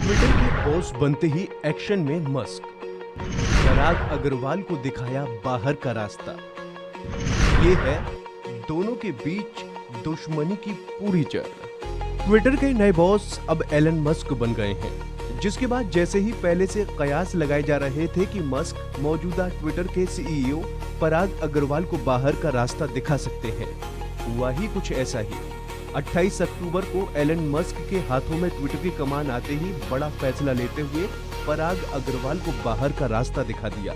Twitter के boss बनते ही action में मस्क। पराग अग्रवाल को दिखाया बाहर का रास्ता। ये है दोनों के बीच दुश्मनी की पूरी जड़। ट्विटर के नए बॉस अब एलन मस्क बन गए हैं, जिसके बाद जैसे ही पहले से कयास लगाए जा रहे थे कि मस्क मौजूदा ट्विटर के सीईओ पराग अग्रवाल को बाहर का रास्ता दिखा सकते हैं, हुआ ही कुछ ऐसा ही। 28 अक्टूबर को एलन मस्क के हाथों में ट्विटर की कमान आते ही बड़ा फैसला लेते हुए पराग अग्रवाल को बाहर का रास्ता दिखा दिया।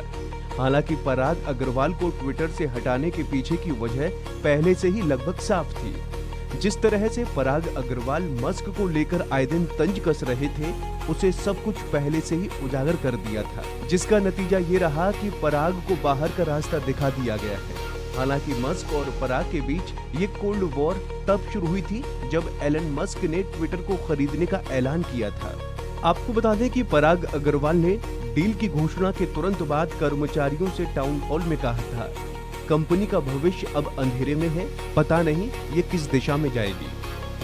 हालांकि पराग अग्रवाल को ट्विटर से हटाने के पीछे की वजह पहले से ही लगभग साफ थी। जिस तरह से पराग अग्रवाल मस्क को लेकर आए दिन तंज कस रहे थे, उसे सब कुछ पहले से ही उजागर कर दिया था, जिसका नतीजा ये रहा कि पराग को बाहर का रास्ता दिखा दिया गया है। हालांकि मस्क और पराग के बीच ये कोल्ड वॉर तब शुरू हुई थी जब एलन मस्क ने ट्विटर को खरीदने का ऐलान किया था। आपको बता दें कि पराग अग्रवाल ने डील की घोषणा के तुरंत बाद कर्मचारियों से टाउन हॉल में कहा था, कंपनी का भविष्य अब अंधेरे में है, पता नहीं ये किस दिशा में जाएगी।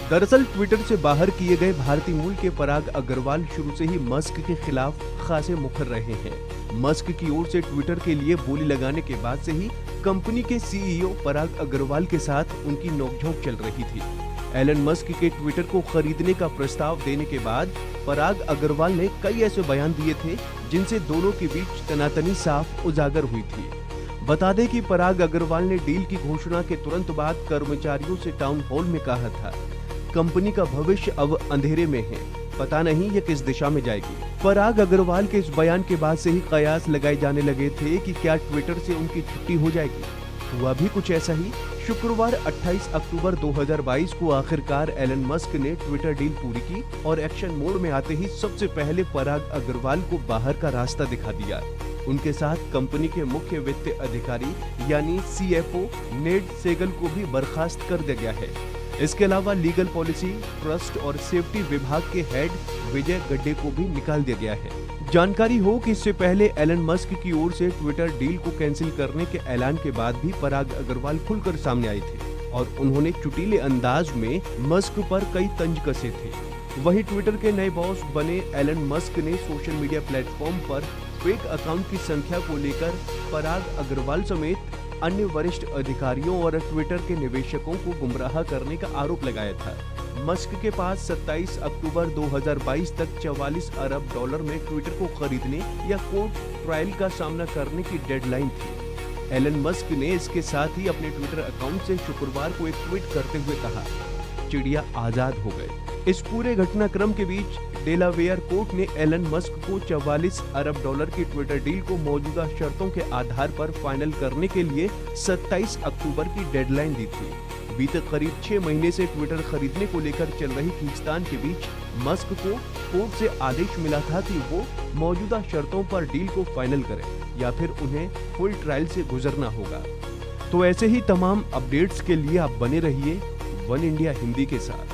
दरअसल ट्विटर से बाहर किए गए भारतीय मूल के पराग अग्रवाल शुरू से ही मस्क के खिलाफ खासे मुखर रहे हैं। मस्क की ओर से ट्विटर के लिए बोली लगाने के बाद से ही कंपनी के सीईओ पराग अग्रवाल के साथ उनकी नोकझोंक चल रही थी। एलन मस्क के ट्विटर को खरीदने का प्रस्ताव देने के बाद पराग अग्रवाल ने कई ऐसे बयान दिए थे जिनसे दोनों के बीच तनातनी साफ उजागर हुई थी। बता दें कि पराग अग्रवाल ने डील की घोषणा के तुरंत बाद कर्मचारियों से टाउन हॉल में कहा था, कंपनी का भविष्य अब अंधेरे में है, पता नहीं ये किस दिशा में जाएगी। पराग अग्रवाल के इस बयान के बाद से ही कयास लगाए जाने लगे थे कि क्या ट्विटर से उनकी छुट्टी हो जाएगी। हुआ भी कुछ ऐसा ही। शुक्रवार 28 अक्टूबर 2022 को आखिरकार एलन मस्क ने ट्विटर डील पूरी की और एक्शन मोड में आते ही सबसे पहले पराग अग्रवाल को बाहर का रास्ता दिखा दिया। उनके साथ कंपनी के मुख्य वित्तीय अधिकारी यानी सीएफओ नेड सेगल को भी बर्खास्त कर दिया गया है। इसके अलावा लीगल पॉलिसी, ट्रस्ट और सेफ्टी विभाग के हेड विजय गड्ढे को भी निकाल दिया गया है। जानकारी हो कि इससे पहले एलन मस्क की ओर से ट्विटर डील को कैंसिल करने के ऐलान के बाद भी पराग अग्रवाल खुलकर सामने आए थे और उन्होंने चुटीले अंदाज में मस्क पर कई तंज कसे थे। वहीं ट्विटर के नए बॉस बने एलन मस्क ने सोशल मीडिया प्लेटफॉर्म पर फेक अकाउंट की संख्या को लेकर पराग अग्रवाल समेत अन्य वरिष्ठ अधिकारियों और ट्विटर के निवेशकों को गुमराह करने का आरोप लगाया था। मस्क के पास 27 अक्टूबर 2022 तक 44 अरब डॉलर में ट्विटर को खरीदने या कोर्ट ट्रायल का सामना करने की डेडलाइन थी। एलन मस्क ने इसके साथ ही अपने ट्विटर अकाउंट से शुक्रवार को एक ट्वीट करते हुए कहा, चिड़िया आजाद हो गए। इस पूरे घटनाक्रम के बीच डेलावेयर कोर्ट ने एलन मस्क को 44 अरब डॉलर की ट्विटर डील को मौजूदा शर्तों के आधार पर फाइनल करने के लिए 27 अक्टूबर की डेडलाइन दी थी। बीते करीब 6 महीने से ट्विटर खरीदने को लेकर चल रही खींचतान के बीच मस्क को कोर्ट से आदेश मिला था कि वो मौजूदा शर्तों पर डील को फाइनल करें या फिर उन्हें फुल ट्रायल से गुजरना होगा। तो ऐसे ही तमाम अपडेट्स के लिए आप बने रहिए वन इंडिया हिंदी के साथ।